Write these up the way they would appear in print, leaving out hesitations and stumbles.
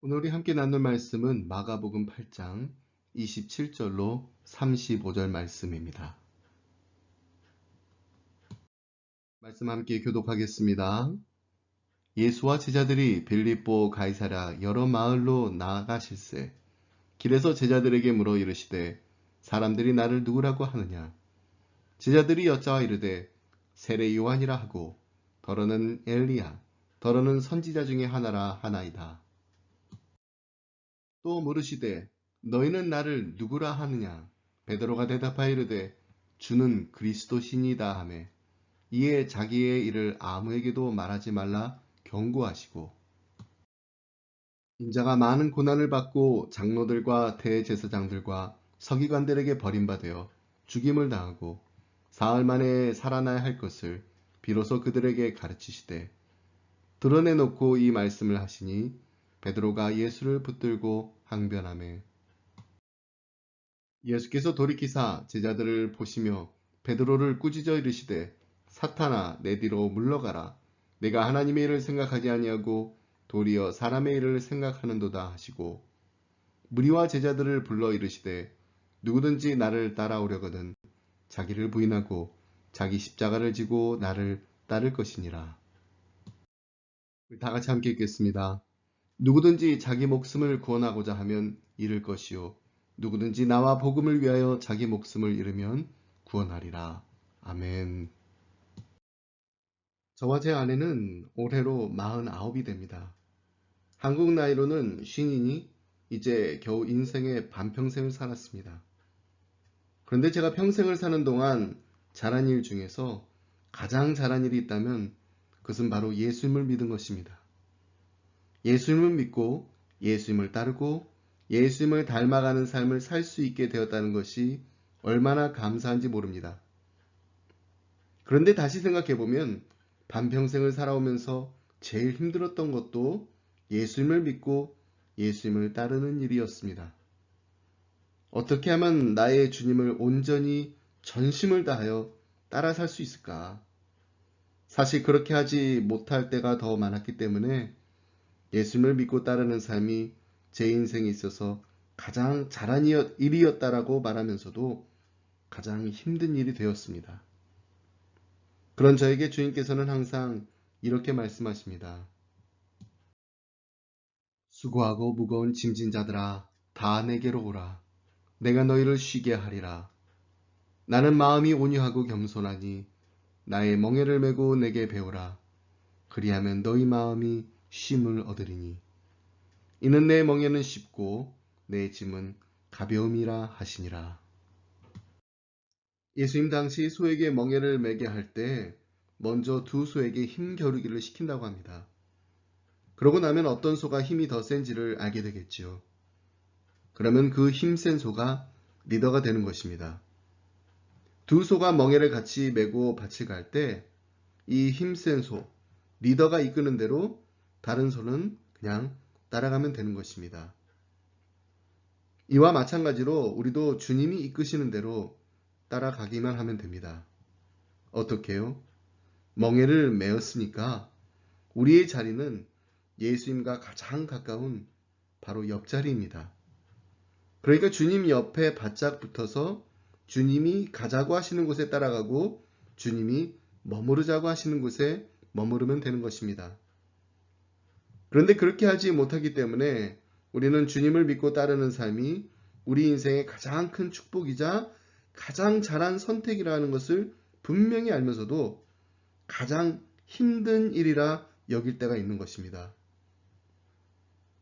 오늘 우리 함께 나눌 말씀은 마가복음 8장 27절로 35절 말씀입니다. 말씀 함께 교독하겠습니다. 예수와 제자들이 빌립보 가이사랴 여러 마을로 나아가실세 길에서 제자들에게 물어 이르시되 사람들이 나를 누구라고 하느냐. 제자들이 여짜와 이르되 세례 요한이라 하고 더러는 엘리야 더러는 선지자 중에 하나라 하나이다. 또 물으시되 너희는 나를 누구라 하느냐. 베드로가 대답하여 이르되 주는 그리스도시니이다 하매 이에 자기의 일을 아무에게도 말하지 말라 경고하시고 인자가 많은 고난을 받고 장로들과 대제사장들과 서기관들에게 버림받아 죽임을 당하고 사흘 만에 살아나야 할 것을 비로소 그들에게 가르치시되 드러내놓고 이 말씀을 하시니 베드로가 예수를 붙들고 항변하매 예수께서 돌이키사 제자들을 보시며 베드로를 꾸짖어 이르시되 사탄아 내 뒤로 물러가라. 내가 하나님의 일을 생각하지 아니하고 도리어 사람의 일을 생각하는도다 하시고 무리와 제자들을 불러 이르시되 누구든지 나를 따라오려거든 자기를 부인하고 자기 십자가를 지고 나를 따를 것이니라. 다 같이 함께 읽겠습니다. 누구든지 자기 목숨을 구원하고자 하면 잃을 것이요 누구든지 나와 복음을 위하여 자기 목숨을 잃으면 구원하리라. 아멘. 저와 제 아내는 올해로 49이 됩니다. 한국 나이로는 쉰이니 이제 겨우 인생의 반평생을 살았습니다. 그런데 제가 평생을 사는 동안 잘한 일 중에서 가장 잘한 일이 있다면 그것은 바로 예수님을 믿은 것입니다. 예수님을 믿고 예수님을 따르고 예수님을 닮아가는 삶을 살 수 있게 되었다는 것이 얼마나 감사한지 모릅니다. 그런데 다시 생각해보면 반평생을 살아오면서 제일 힘들었던 것도 예수님을 믿고 예수님을 따르는 일이었습니다. 어떻게 하면 나의 주님을 온전히 전심을 다하여 따라 살 수 있을까? 사실 그렇게 하지 못할 때가 더 많았기 때문에 예수님을 믿고 따르는 삶이 제 인생에 있어서 가장 잘한 일이었다라고 말하면서도 가장 힘든 일이 되었습니다. 그런 저에게 주님께서는 항상 이렇게 말씀하십니다. 수고하고 무거운 짐진 자들아 다 내게로 오라. 내가 너희를 쉬게 하리라. 나는 마음이 온유하고 겸손하니 나의 멍에를 메고 내게 배우라. 그리하면 너희 마음이 쉼을 얻으리니 이는 내 멍에는 쉽고 내 짐은 가벼움이라 하시니라. 예수님 당시 소에게 멍에를 매게 할 때 먼저 두 소에게 힘 겨루기를 시킨다고 합니다. 그러고 나면 어떤 소가 힘이 더 센지를 알게 되겠지요. 그러면 그 힘센 소가 리더가 되는 것입니다. 두 소가 멍에를 같이 메고 밭을 갈 때 이 힘센 소, 리더가 이끄는 대로 다른 소는 그냥 따라가면 되는 것입니다. 이와 마찬가지로 우리도 주님이 이끄시는 대로 따라가기만 하면 됩니다. 어떻게요? 멍에를 메었으니까 우리의 자리는 예수님과 가장 가까운 바로 옆자리입니다. 그러니까 주님 옆에 바짝 붙어서 주님이 가자고 하시는 곳에 따라가고 주님이 머무르자고 하시는 곳에 머무르면 되는 것입니다. 그런데 그렇게 하지 못하기 때문에 우리는 주님을 믿고 따르는 삶이 우리 인생의 가장 큰 축복이자 가장 잘한 선택이라는 것을 분명히 알면서도 가장 힘든 일이라 여길 때가 있는 것입니다.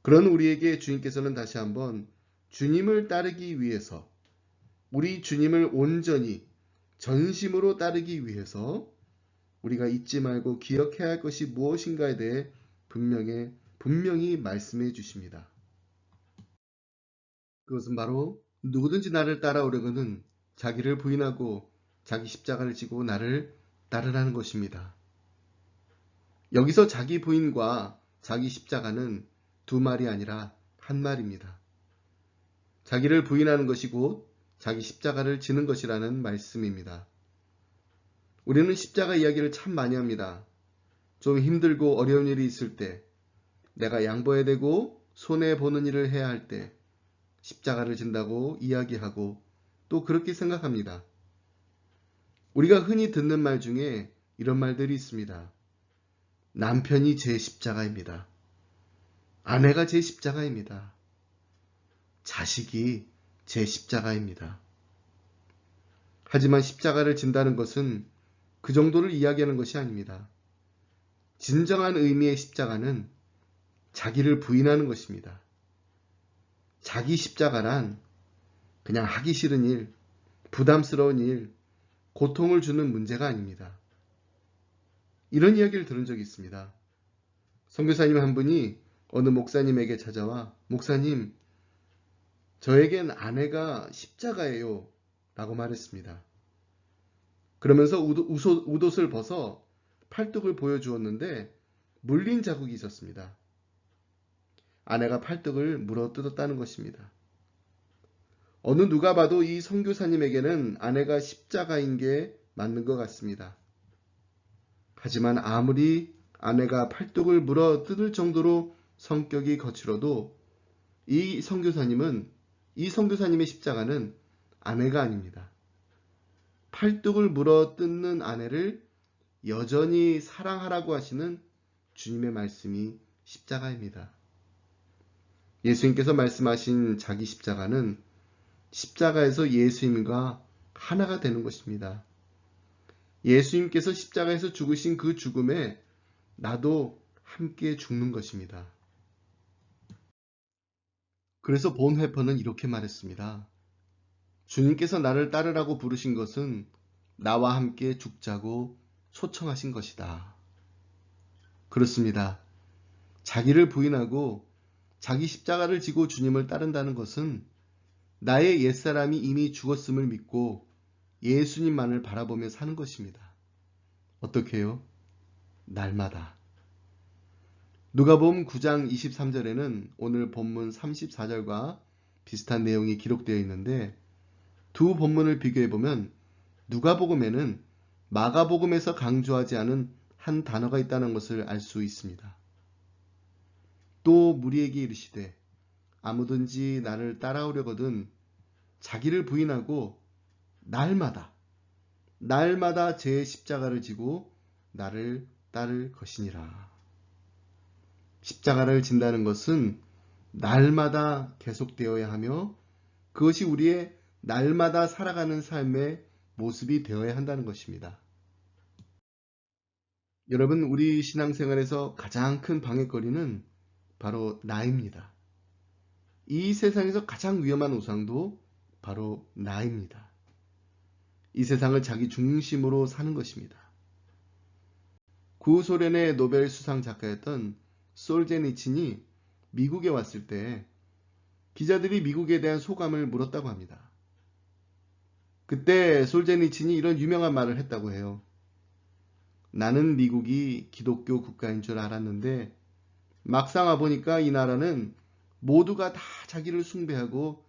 그런 우리에게 주님께서는 다시 한번 주님을 따르기 위해서 우리 주님을 온전히 전심으로 따르기 위해서 우리가 잊지 말고 기억해야 할 것이 무엇인가에 대해 분명히 말씀해 주십니다. 그것은 바로 누구든지 나를 따라오려거든 자기를 부인하고 자기 십자가를 지고 나를 따르라는 것입니다. 여기서 자기 부인과 자기 십자가는 두 말이 아니라 한 말입니다. 자기를 부인하는 것이 곧 자기 십자가를 지는 것이라는 말씀입니다. 우리는 십자가 이야기를 참 많이 합니다. 좀 힘들고 어려운 일이 있을 때 내가 양보해야 되고 손해보는 일을 해야 할 때 십자가를 진다고 이야기하고 또 그렇게 생각합니다. 우리가 흔히 듣는 말 중에 이런 말들이 있습니다. 남편이 제 십자가입니다. 아내가 제 십자가입니다. 자식이 제 십자가입니다. 하지만 십자가를 진다는 것은 그 정도를 이야기하는 것이 아닙니다. 진정한 의미의 십자가는 자기를 부인하는 것입니다. 자기 십자가란 그냥 하기 싫은 일, 부담스러운 일, 고통을 주는 문제가 아닙니다. 이런 이야기를 들은 적이 있습니다. 선교사님 한 분이 어느 목사님에게 찾아와 목사님, 저에겐 아내가 십자가예요 라고 말했습니다. 그러면서 웃옷을 벗어 팔뚝을 보여주었는데 물린 자국이 있었습니다. 아내가 팔뚝을 물어뜯었다는 것입니다. 어느 누가 봐도 이 선교사님에게는 아내가 십자가인 게 맞는 것 같습니다. 하지만 아무리 아내가 팔뚝을 물어뜯을 정도로 성격이 거칠어도 이 선교사님의 십자가는 아내가 아닙니다. 팔뚝을 물어뜯는 아내를 여전히 사랑하라고 하시는 주님의 말씀이 십자가입니다. 예수님께서 말씀하신 자기 십자가는 십자가에서 예수님과 하나가 되는 것입니다. 예수님께서 십자가에서 죽으신 그 죽음에 나도 함께 죽는 것입니다. 그래서 본회퍼는 이렇게 말했습니다. 주님께서 나를 따르라고 부르신 것은 나와 함께 죽자고 초청하신 것이다. 그렇습니다. 자기를 부인하고 자기 십자가를 지고 주님을 따른다는 것은 나의 옛사람이 이미 죽었음을 믿고 예수님만을 바라보며 사는 것입니다. 어떻게 해요? 날마다. 누가복음 9장 23절에는 오늘 본문 34절과 비슷한 내용이 기록되어 있는데 두 본문을 비교해보면 누가복음에는 마가복음에서 강조하지 않은 한 단어가 있다는 것을 알 수 있습니다. 또 무리에게 이르시되 아무든지 나를 따라오려거든 자기를 부인하고 날마다 제 십자가를 지고 나를 따를 것이니라. 십자가를 진다는 것은 날마다 계속되어야 하며 그것이 우리의 날마다 살아가는 삶의 모습이 되어야 한다는 것입니다. 여러분, 우리 신앙생활에서 가장 큰 방해거리는 바로 나입니다. 이 세상에서 가장 위험한 우상도 바로 나입니다. 이 세상을 자기 중심으로 사는 것입니다. 구소련의 노벨 수상 작가였던 솔제니친이 미국에 왔을 때 기자들이 미국에 대한 소감을 물었다고 합니다. 그때 솔제니친이 이런 유명한 말을 했다고 해요. 나는 미국이 기독교 국가인 줄 알았는데 막상 와보니까 이 나라는 모두가 다 자기를 숭배하고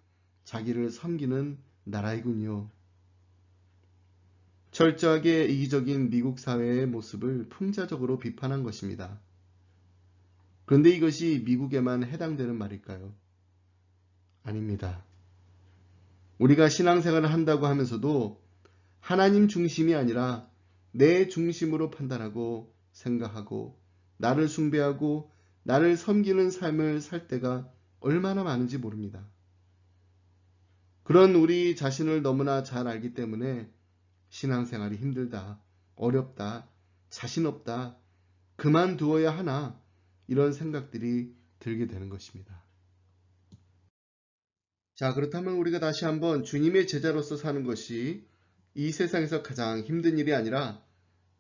자기를 섬기는 나라이군요. 철저하게 이기적인 미국 사회의 모습을 풍자적으로 비판한 것입니다. 그런데 이것이 미국에만 해당되는 말일까요? 아닙니다. 우리가 신앙생활을 한다고 하면서도 하나님 중심이 아니라 내 중심으로 판단하고 생각하고 나를 숭배하고 나를 섬기는 삶을 살 때가 얼마나 많은지 모릅니다. 그런 우리 자신을 너무나 잘 알기 때문에 신앙생활이 힘들다, 어렵다, 자신 없다, 그만두어야 하나 이런 생각들이 들게 되는 것입니다. 자, 그렇다면 우리가 다시 한번 주님의 제자로서 사는 것이 이 세상에서 가장 힘든 일이 아니라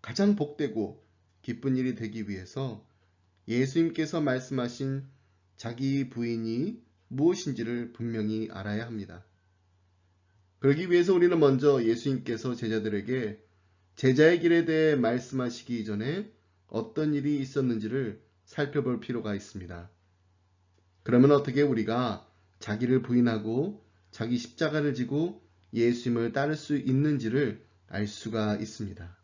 가장 복되고 기쁜 일이 되기 위해서 예수님께서 말씀하신 자기 부인이 무엇인지를 분명히 알아야 합니다. 그러기 위해서 우리는 먼저 예수님께서 제자들에게 제자의 길에 대해 말씀하시기 이전에 어떤 일이 있었는지를 살펴볼 필요가 있습니다. 그러면 어떻게 우리가 자기를 부인하고 자기 십자가를 지고 예수님을 따를 수 있는지를 알 수가 있습니다.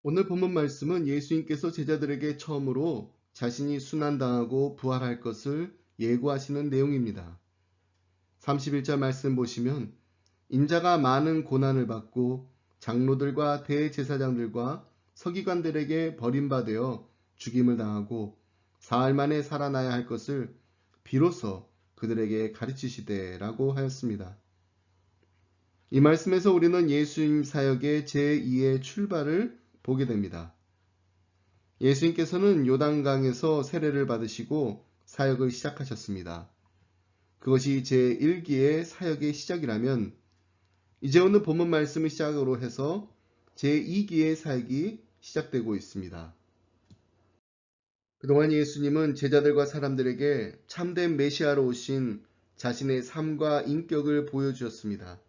오늘 본문 말씀은 예수님께서 제자들에게 처음으로 자신이 순환당하고 부활할 것을 예고하시는 내용입니다. 31절 말씀 보시면 인자가 많은 고난을 받고 장로들과 대제사장들과 서기관들에게 버림받아 죽임을 당하고 사흘 만에 살아나야 할 것을 비로소 그들에게 가르치시되라고 하였습니다. 이 말씀에서 우리는 예수님 사역의 제2의 출발을 보게 됩니다. 예수님께서는 요단강에서 세례를 받으시고 사역을 시작하셨습니다. 그것이 제1기의 사역의 시작이라면 이제 오늘 본문 말씀을 시작으로 해서 제2기의 사역이 시작되고 있습니다. 그동안 예수님은 제자들과 사람들에게 참된 메시아로 오신 자신의 삶과 인격을 보여주셨습니다.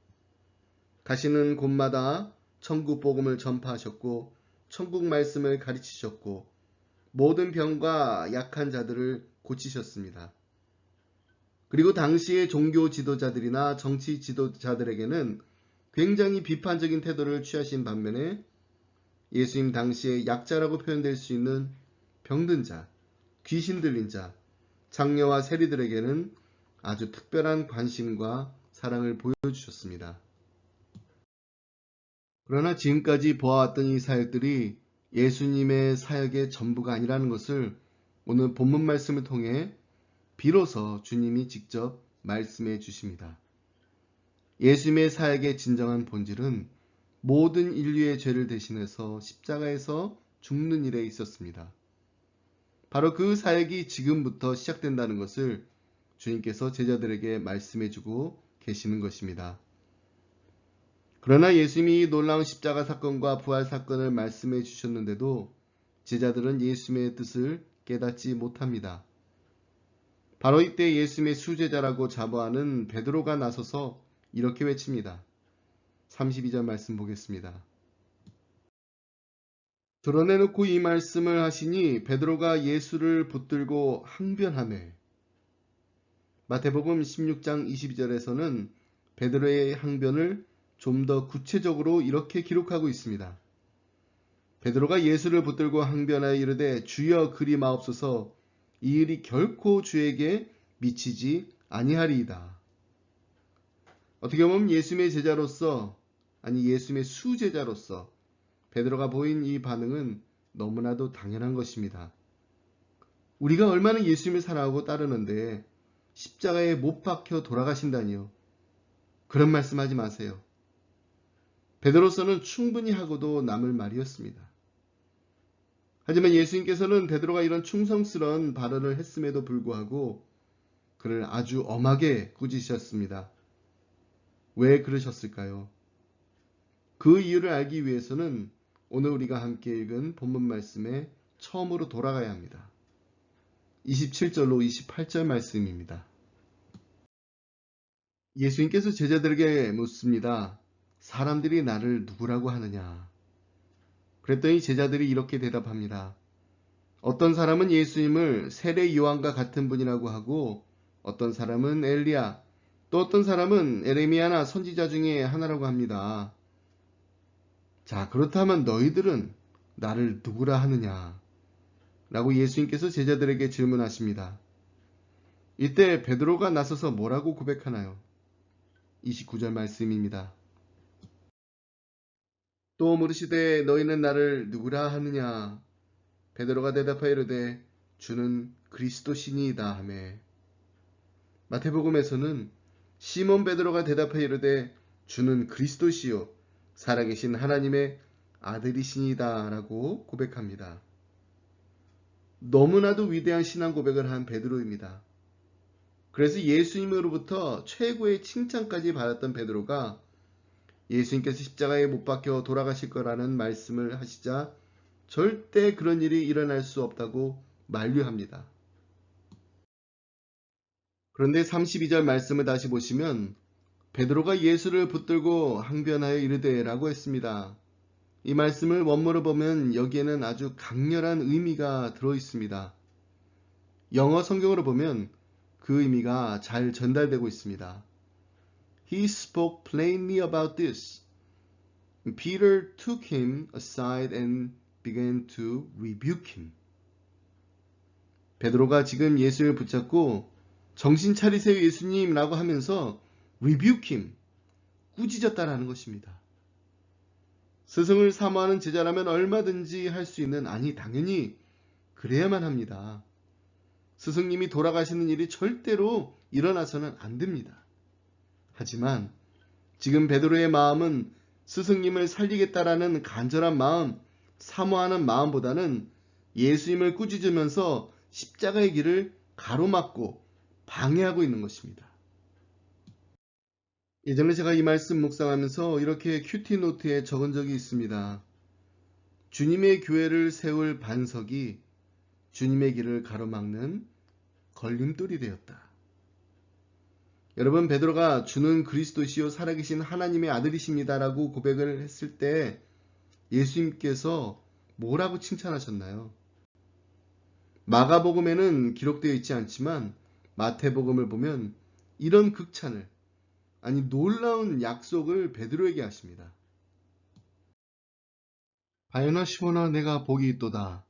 가시는 곳마다 천국 복음을 전파하셨고 천국 말씀을 가르치셨고 모든 병과 약한 자들을 고치셨습니다. 그리고 당시의 종교 지도자들이나 정치 지도자들에게는 굉장히 비판적인 태도를 취하신 반면에 예수님 당시에 약자라고 표현될 수 있는 병든 자, 귀신 들린 자, 장녀와 세리들에게는 아주 특별한 관심과 사랑을 보여주셨습니다. 그러나 지금까지 보아왔던 이 사역들이 예수님의 사역의 전부가 아니라는 것을 오늘 본문 말씀을 통해 비로소 주님이 직접 말씀해 주십니다. 예수님의 사역의 진정한 본질은 모든 인류의 죄를 대신해서 십자가에서 죽는 일에 있었습니다. 바로 그 사역이 지금부터 시작된다는 것을 주님께서 제자들에게 말씀해 주고 계시는 것입니다. 그러나 예수님이 놀라운 십자가 사건과 부활 사건을 말씀해 주셨는데도 제자들은 예수님의 뜻을 깨닫지 못합니다. 바로 이때 예수님의 수제자라고 자부하는 베드로가 나서서 이렇게 외칩니다. 32절 말씀 보겠습니다. 드러내놓고 이 말씀을 하시니 베드로가 예수를 붙들고 항변하매. 마태복음 16장 22절에서는 베드로의 항변을 좀 더 구체적으로 이렇게 기록하고 있습니다. 베드로가 예수를 붙들고 항변하여 이르되 주여 그리 마옵소서 이 일이 결코 주에게 미치지 아니하리이다. 어떻게 보면 예수님의 제자로서 아니 예수님의 수제자로서 베드로가 보인 이 반응은 너무나도 당연한 것입니다. 우리가 얼마나 예수님을 사랑하고 따르는데 십자가에 못 박혀 돌아가신다니요. 그런 말씀하지 마세요. 베드로서는 충분히 하고도 남을 말이었습니다. 하지만 예수님께서는 베드로가 이런 충성스러운 발언을 했음에도 불구하고 그를 아주 엄하게 꾸짖으셨습니다. 왜 그러셨을까요? 그 이유를 알기 위해서는 오늘 우리가 함께 읽은 본문 말씀에 처음으로 돌아가야 합니다. 27절로 28절 말씀입니다. 예수님께서 제자들에게 묻습니다. 사람들이 나를 누구라고 하느냐? 그랬더니 제자들이 이렇게 대답합니다. 어떤 사람은 예수님을 세례 요한과 같은 분이라고 하고 어떤 사람은 엘리야, 또 어떤 사람은 에레미야나 선지자 중에 하나라고 합니다. 자, 그렇다면 너희들은 나를 누구라 하느냐? 라고 예수님께서 제자들에게 질문하십니다. 이때 베드로가 나서서 뭐라고 고백하나요? 29절 말씀입니다. 또 물으시되 너희는 나를 누구라 하느냐? 베드로가 대답하여 이르되 주는 그리스도시니이다 하매. 마태복음에서는 시몬 베드로가 대답하여 이르되 주는 그리스도시요 살아계신 하나님의 아들이시니다 라고 고백합니다. 너무나도 위대한 신앙 고백을 한 베드로입니다. 그래서 예수님으로부터 최고의 칭찬까지 받았던 베드로가 예수님께서 십자가에 못 박혀 돌아가실 거라는 말씀을 하시자 절대 그런 일이 일어날 수 없다고 만류합니다. 그런데 32절 말씀을 다시 보시면 베드로가 예수를 붙들고 항변하여 이르되 라고 했습니다. 이 말씀을 원문으로 보면 여기에는 아주 강렬한 의미가 들어 있습니다. 영어 성경으로 보면 그 의미가 잘 전달되고 있습니다. He spoke plainly about this. Peter took him aside and began to rebuke him. 베드로가 지금 예수를 붙잡고 정신 차리세요 예수님이라고 하면서 rebuke him, 꾸짖었다라는 것입니다. 스승을 사모하는 제자라면 얼마든지 할 수 있는, 아니 당연히 그래야만 합니다. 스승님이 돌아가시는 일이 절대로 일어나서는 안 됩니다. 하지만 지금 베드로의 마음은 스승님을 살리겠다라는 간절한 마음, 사모하는 마음보다는 예수님을 꾸짖으면서 십자가의 길을 가로막고 방해하고 있는 것입니다. 예전에 제가 이 말씀 묵상하면서 이렇게 큐티 노트에 적은 적이 있습니다. 주님의 교회를 세울 반석이 주님의 길을 가로막는 걸림돌이 되었다. 여러분, 베드로가 주는 그리스도시요 살아계신 하나님의 아들이십니다라고 고백을 했을 때 예수님께서 뭐라고 칭찬하셨나요? 마가복음에는 기록되어 있지 않지만 마태복음을 보면 이런 극찬을, 아니 놀라운 약속을 베드로에게 하십니다. 바요나 시모나 내가 복이 있도다.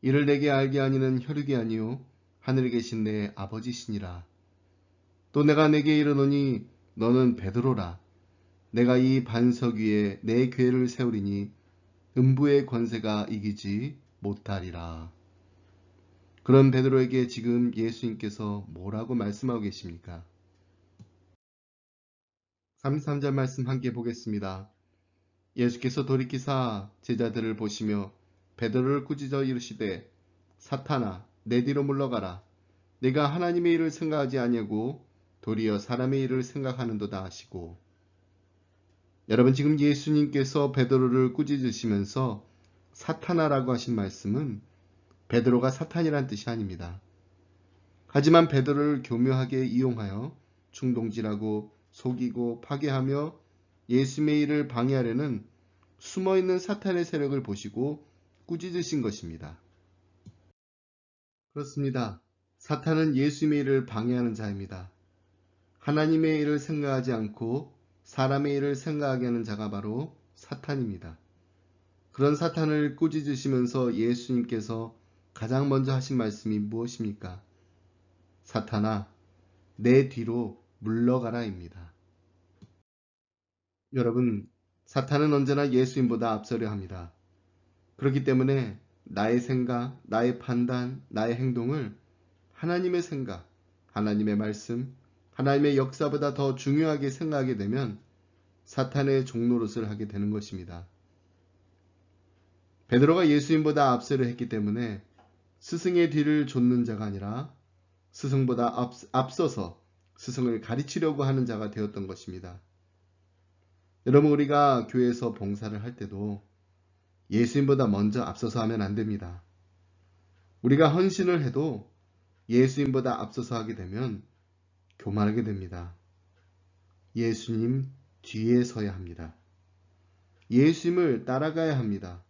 이를 내게 알게 하니는 혈육이 아니요 하늘에 계신 내 아버지시니라. 또 내가 내게 이르노니 너는 베드로라. 내가 이 반석 위에 내 교회를 세우리니 음부의 권세가 이기지 못하리라. 그런 베드로에게 지금 예수님께서 뭐라고 말씀하고 계십니까? 33절 말씀 함께 보겠습니다. 예수께서 돌이키사 제자들을 보시며 베드로를 꾸짖어 이르시되 사탄아 내 뒤로 물러가라. 내가 하나님의 일을 생각하지 아니하고 도리어 사람의 일을 생각하는도다 하시고. 여러분, 지금 예수님께서 베드로를 꾸짖으시면서 사탄아라고 하신 말씀은 베드로가 사탄이란 뜻이 아닙니다. 하지만 베드로를 교묘하게 이용하여 충동질하고 속이고 파괴하며 예수님의 일을 방해하려는 숨어있는 사탄의 세력을 보시고 꾸짖으신 것입니다. 그렇습니다. 사탄은 예수님의 일을 방해하는 자입니다. 하나님의 일을 생각하지 않고 사람의 일을 생각하게 하는 자가 바로 사탄입니다. 그런 사탄을 꾸짖으시면서 예수님께서 가장 먼저 하신 말씀이 무엇입니까? 사탄아, 내 뒤로 물러가라입니다. 여러분, 사탄은 언제나 예수님보다 앞서려 합니다. 그렇기 때문에 나의 생각, 나의 판단, 나의 행동을 하나님의 생각, 하나님의 말씀, 하나님의 역사보다 더 중요하게 생각하게 되면 사탄의 종노릇을 하게 되는 것입니다. 베드로가 예수님보다 앞서려 했기 때문에 스승의 뒤를 좇는 자가 아니라 스승보다 앞서서 스승을 가르치려고 하는 자가 되었던 것입니다. 여러분, 우리가 교회에서 봉사를 할 때도 예수님보다 먼저 앞서서 하면 안 됩니다. 우리가 헌신을 해도 예수님보다 앞서서 하게 되면 교만하게 됩니다. 예수님 뒤에 서야 합니다. 예수님을 따라가야 합니다.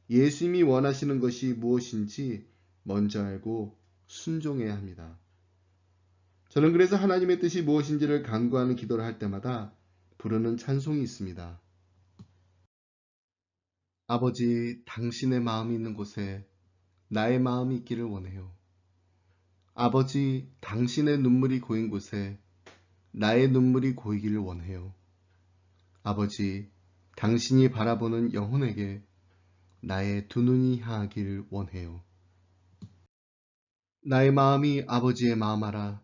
예수님이 원하시는 것이 무엇인지 먼저 알고 순종해야 합니다. 저는 그래서 하나님의 뜻이 무엇인지를 간구하는 기도를 할 때마다 부르는 찬송이 있습니다. 아버지, 당신의 마음이 있는 곳에 나의 마음이 있기를 원해요. 아버지, 당신의 눈물이 고인 곳에 나의 눈물이 고이기를 원해요. 아버지, 당신이 바라보는 영혼에게 나의 두 눈이 향하기를 원해요. 나의 마음이 아버지의 마음 알아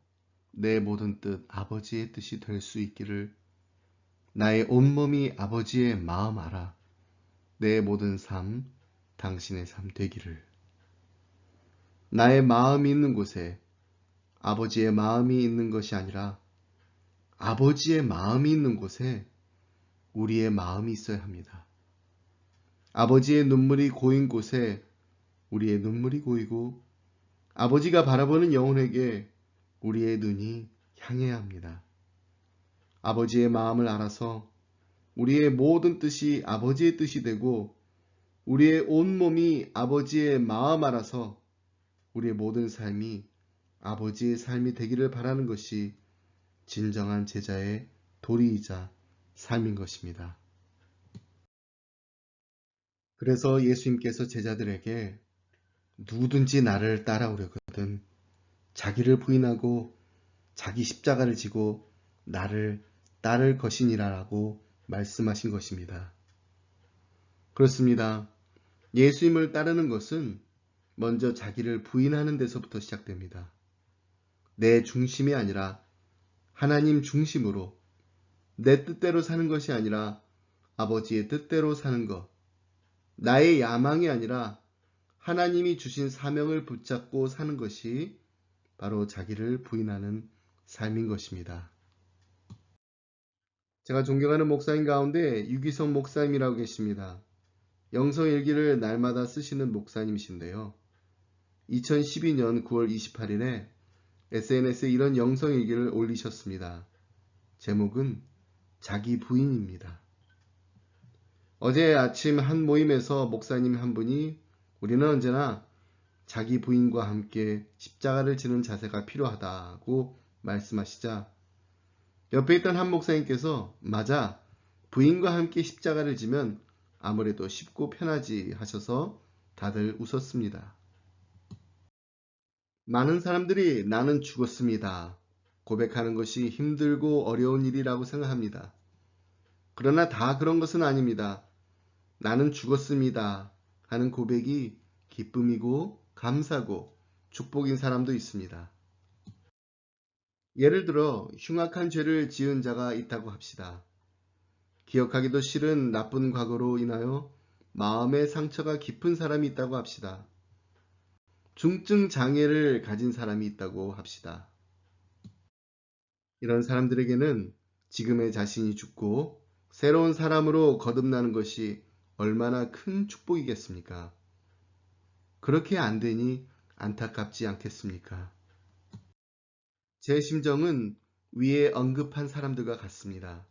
내 모든 뜻 아버지의 뜻이 될 수 있기를. 나의 온몸이 아버지의 마음 알아 내 모든 삶 당신의 삶 되기를. 나의 마음이 있는 곳에 아버지의 마음이 있는 것이 아니라 아버지의 마음이 있는 곳에 우리의 마음이 있어야 합니다. 아버지의 눈물이 고인 곳에 우리의 눈물이 고이고 아버지가 바라보는 영혼에게 우리의 눈이 향해야 합니다. 아버지의 마음을 알아서 우리의 모든 뜻이 아버지의 뜻이 되고 우리의 온몸이 아버지의 마음 알아서 우리의 모든 삶이 아버지의 삶이 되기를 바라는 것이 진정한 제자의 도리이자 삶인 것입니다. 그래서 예수님께서 제자들에게 누구든지 나를 따라오려거든 말씀하셨거든. 자기를 부인하고 자기 십자가를 지고 나를 따를 것이니라라고 말씀하신 것입니다. 그렇습니다. 예수님을 따르는 것은 먼저 자기를 부인하는 데서부터 시작됩니다. 내 중심이 아니라 하나님 중심으로 내 뜻대로 사는 것이 아니라 아버지의 뜻대로 사는 것, 나의 야망이 아니라 하나님이 주신 사명을 붙잡고 사는 것이 바로 자기를 부인하는 삶인 것입니다. 제가 존경하는 목사님 가운데 유기성 목사님이라고 계십니다. 영성일기를 날마다 쓰시는 목사님이신데요. 2012년 9월 28일에 SNS에 이런 영성일기를 올리셨습니다. 제목은 자기 부인입니다. 어제 아침 한 모임에서 목사님 한 분이 우리는 언제나 자기 부인과 함께 십자가를 지는 자세가 필요하다고 말씀하시자 옆에 있던 한 목사님께서 맞아, 부인과 함께 십자가를 지면 아무래도 쉽고 편하지 하셔서 다들 웃었습니다. 많은 사람들이 나는 죽었습니다. 고백하는 것이 힘들고 어려운 일이라고 생각합니다. 그러나 다 그런 것은 아닙니다. 나는 죽었습니다 하는 고백이 기쁨이고 감사고 축복인 사람도 있습니다. 예를 들어 흉악한 죄를 지은 자가 있다고 합시다. 기억하기도 싫은 나쁜 과거로 인하여 마음의 상처가 깊은 사람이 있다고 합시다. 중증 장애를 가진 사람이 있다고 합시다. 이런 사람들에게는 지금의 자신이 죽고 새로운 사람으로 거듭나는 것이 얼마나 큰 축복이겠습니까? 그렇게 안 되니 안타깝지 않겠습니까? 제 심정은 위에 언급한 사람들과 같습니다.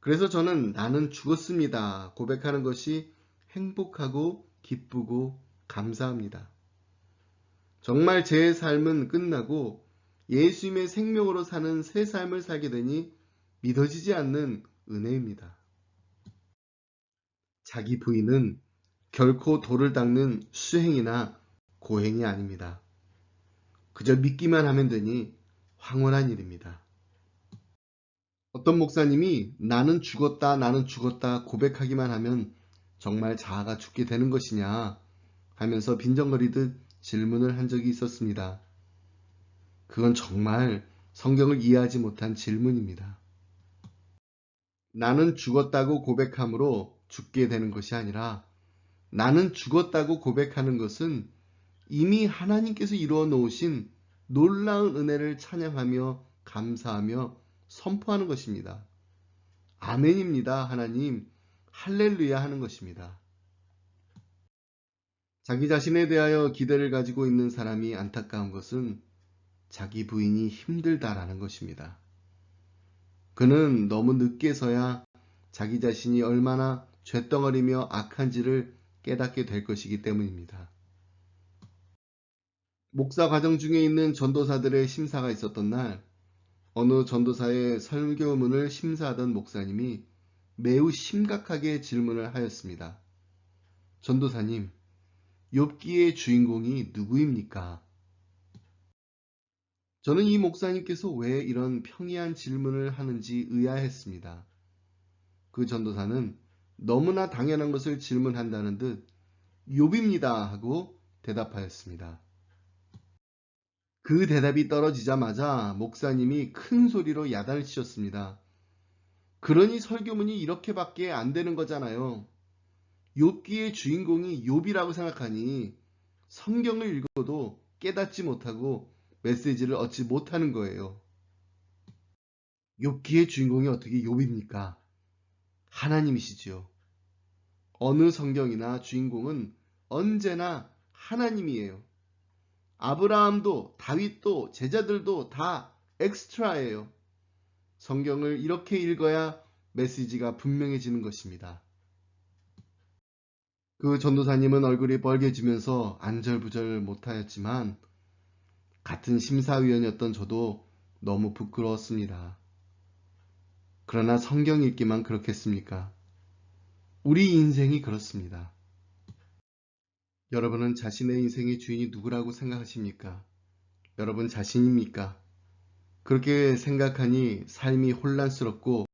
그래서 저는 나는 죽었습니다 고백하는 것이 행복하고 기쁘고 감사합니다. 정말 제 삶은 끝나고 예수님의 생명으로 사는 새 삶을 살게 되니 믿어지지 않는 은혜입니다. 자기 부인은 결코 돌을 닦는 수행이나 고행이 아닙니다. 그저 믿기만 하면 되니 황홀한 일입니다. 어떤 목사님이 나는 죽었다 고백하기만 하면 정말 자아가 죽게 되는 것이냐 하면서 빈정거리듯 질문을 한 적이 있었습니다. 그건 정말 성경을 이해하지 못한 질문입니다. 나는 죽었다고 고백함으로 죽게 되는 것이 아니라 나는 죽었다고 고백하는 것은 이미 하나님께서 이루어 놓으신 놀라운 은혜를 찬양하며 감사하며 선포하는 것입니다. 아멘입니다. 하나님 할렐루야 하는 것입니다. 자기 자신에 대하여 기대를 가지고 있는 사람이 안타까운 것은 자기 부인이 힘들다라는 것입니다. 그는 너무 늦게서야 자기 자신이 얼마나 쇳덩어리며 악한지를 깨닫게 될 것이기 때문입니다. 목사 과정 중에 있는 전도사들의 심사가 있었던 날, 어느 전도사의 설교문을 심사하던 목사님이 매우 심각하게 질문을 하였습니다. 전도사님, 욥기의 주인공이 누구입니까? 저는 이 목사님께서 왜 이런 평이한 질문을 하는지 의아했습니다. 그 전도사는 너무나 당연한 것을 질문한다는 듯 욥입니다 하고 대답하였습니다. 그 대답이 떨어지자마자 목사님이 큰 소리로 야단을 치셨습니다. 그러니 설교문이 이렇게밖에 안 되는 거잖아요. 욥기의 주인공이 욥이라고 생각하니 성경을 읽어도 깨닫지 못하고 메시지를 얻지 못하는 거예요. 욥기의 주인공이 어떻게 욥입니까? 하나님이시지요. 어느 성경이나 주인공은 언제나 하나님이에요. 아브라함도 다윗도 제자들도 다 엑스트라예요. 성경을 이렇게 읽어야 메시지가 분명해지는 것입니다. 그 전도사님은 얼굴이 벌개지면서 안절부절 못하였지만 같은 심사위원이었던 저도 너무 부끄러웠습니다. 그러나 성경 읽기만 그렇겠습니까? 우리 인생이 그렇습니다. 여러분은 자신의 인생의 주인이 누구라고 생각하십니까? 여러분 자신입니까? 그렇게 생각하니 삶이 혼란스럽고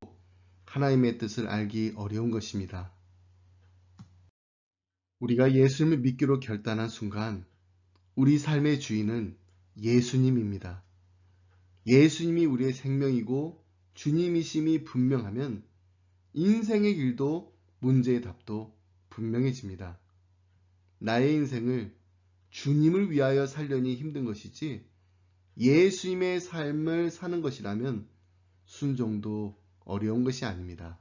하나님의 뜻을 알기 어려운 것입니다. 우리가 예수님을 믿기로 결단한 순간 우리 삶의 주인은 예수님입니다. 예수님이 우리의 생명이고 주님이심이 분명하면 인생의 길도 문제의 답도 분명해집니다. 나의 인생을 주님을 위하여 살려니 힘든 것이지 예수님의 삶을 사는 것이라면 순종도 어려운 것이 아닙니다.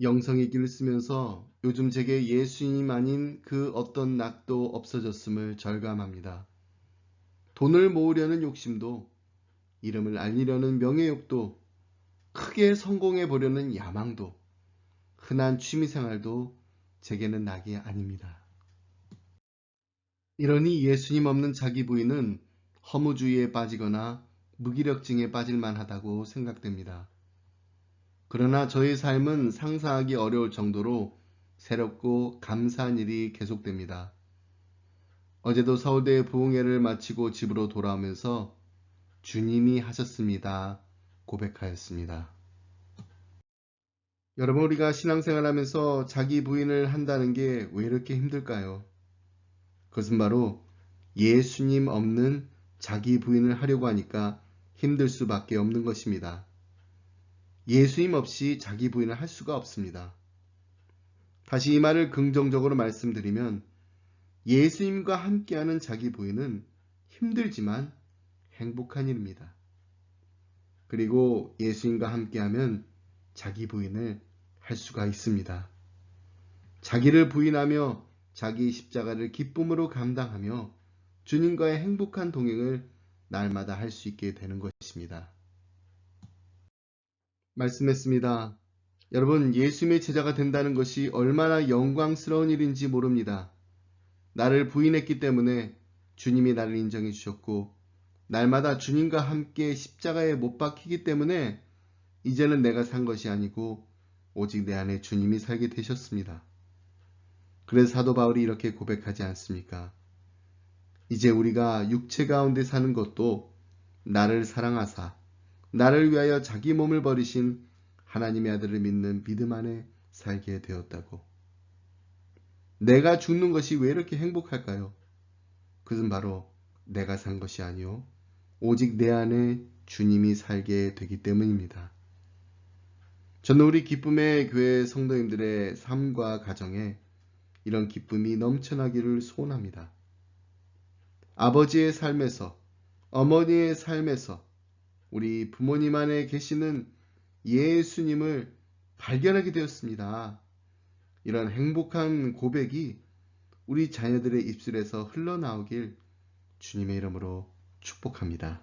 영성의 길을 쓰면서 요즘 제게 예수님 아닌 그 어떤 낙도 없어졌음을 절감합니다. 돈을 모으려는 욕심도, 이름을 알리려는 명예욕도, 크게 성공해 보려는 야망도, 흔한 취미생활도 제게는 낙이 아닙니다. 이러니 예수님 없는 자기 부인은 허무주의에 빠지거나 무기력증에 빠질만 하다고 생각됩니다. 그러나 저의 삶은 상상하기 어려울 정도로 새롭고 감사한 일이 계속됩니다. 어제도 서울대 부흥회를 마치고 집으로 돌아오면서 주님이 하셨습니다 고백하였습니다. 여러분, 우리가 신앙생활하면서 자기 부인을 한다는 게 왜 이렇게 힘들까요? 그것은 바로 예수님 없는 자기 부인을 하려고 하니까 힘들 수밖에 없는 것입니다. 예수님 없이 자기 부인을 할 수가 없습니다. 다시 이 말을 긍정적으로 말씀드리면 예수님과 함께하는 자기 부인은 힘들지만 행복한 일입니다. 그리고 예수님과 함께하면 자기 부인을 할 수가 있습니다. 자기를 부인하며 자기 십자가를 기쁨으로 감당하며 주님과의 행복한 동행을 날마다 할 수 있게 되는 것입니다. 말씀했습니다. 여러분, 예수님의 제자가 된다는 것이 얼마나 영광스러운 일인지 모릅니다. 나를 부인했기 때문에 주님이 나를 인정해 주셨고 날마다 주님과 함께 십자가에 못 박히기 때문에 이제는 내가 산 것이 아니고 오직 내 안에 주님이 살게 되셨습니다. 그래서 사도 바울이 이렇게 고백하지 않습니까? 이제 우리가 육체 가운데 사는 것도 나를 사랑하사 나를 위하여 자기 몸을 버리신 하나님의 아들을 믿는 믿음 안에 살게 되었다고. 내가 죽는 것이 왜 이렇게 행복할까요? 그것은 바로 내가 산 것이 아니요 오직 내 안에 주님이 살게 되기 때문입니다. 저는 우리 기쁨의 교회 성도님들의 삶과 가정에 이런 기쁨이 넘쳐나기를 소원합니다. 아버지의 삶에서, 어머니의 삶에서 우리 부모님 안에 계시는 예수님을 발견하게 되었습니다. 이런 행복한 고백이 우리 자녀들의 입술에서 흘러나오길 주님의 이름으로 축복합니다.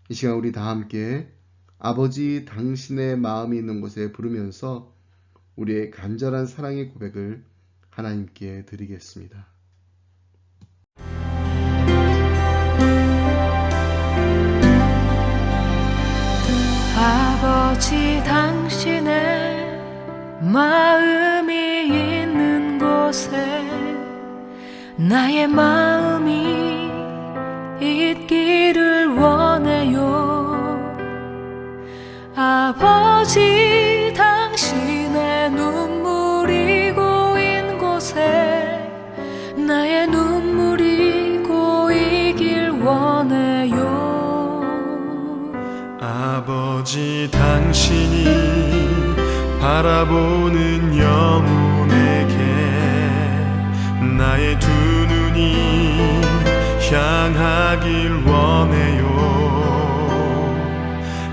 이 시간 우리 다 함께 아버지 당신의 마음이 있는 곳에 부르면서 우리의 간절한 사랑의 고백을 하나님께 드리겠습니다. 아버지 당신의 마음이 있는 곳에 나의 마음이 있기를 원해요. 아버지 당신의 눈물이 고인 곳에 나의 눈물이 고이길 원해요. 아버지 당신이 바라보는 영혼에게 나의 두 눈이 향하길 원해요.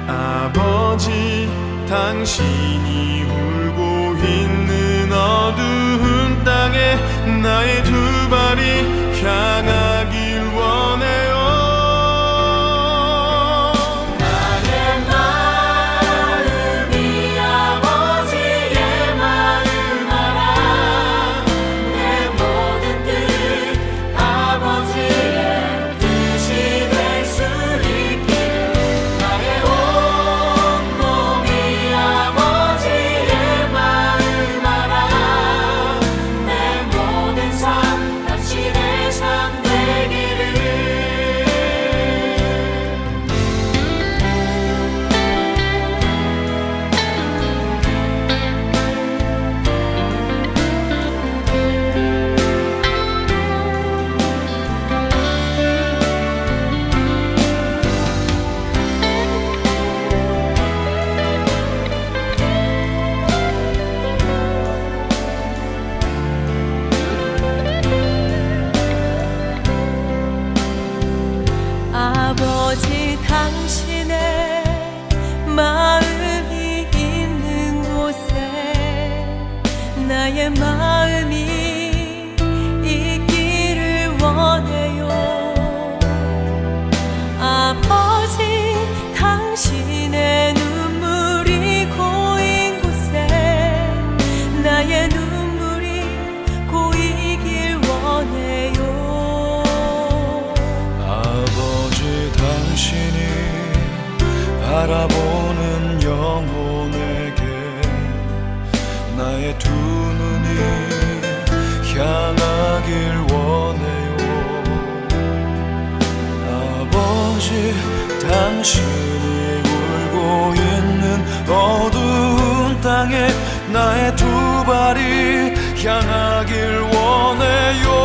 아버지 당신이 울고 있는 어두운 땅에 나의 두 발이 향하길 원해요. 내 바라보는 영혼에게 나의 두 눈이 향하길 원해요. 아버지, 당신이 울고 있는 어두운 땅에 나의 두 발이 향하길 원해요.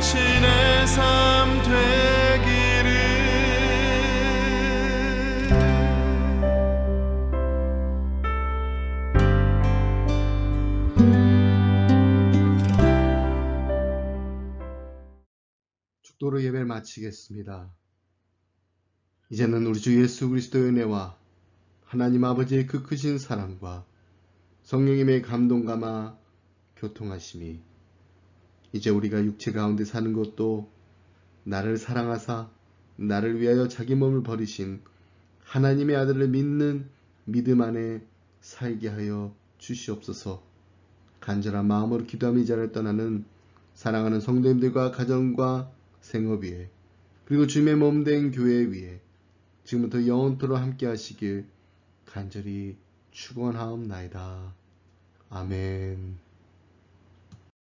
당신의 삶 되기를. 축도로 예배를 마치겠습니다. 이제는 우리 주 예수 그리스도의 은혜와 하나님 아버지의 그 크신 사랑과 성령님의 감동감화 교통하심이 이제 우리가 육체 가운데 사는 것도 나를 사랑하사 나를 위하여 자기 몸을 버리신 하나님의 아들을 믿는 믿음 안에 살게 하여 주시옵소서. 간절한 마음으로 기도하며 이 자리를 떠나는 사랑하는 성도님들과 가정과 생업 위에 그리고 주님의 몸된 교회 위에 지금부터 영원토록 함께 하시길 간절히 축원하옵나이다. 아멘.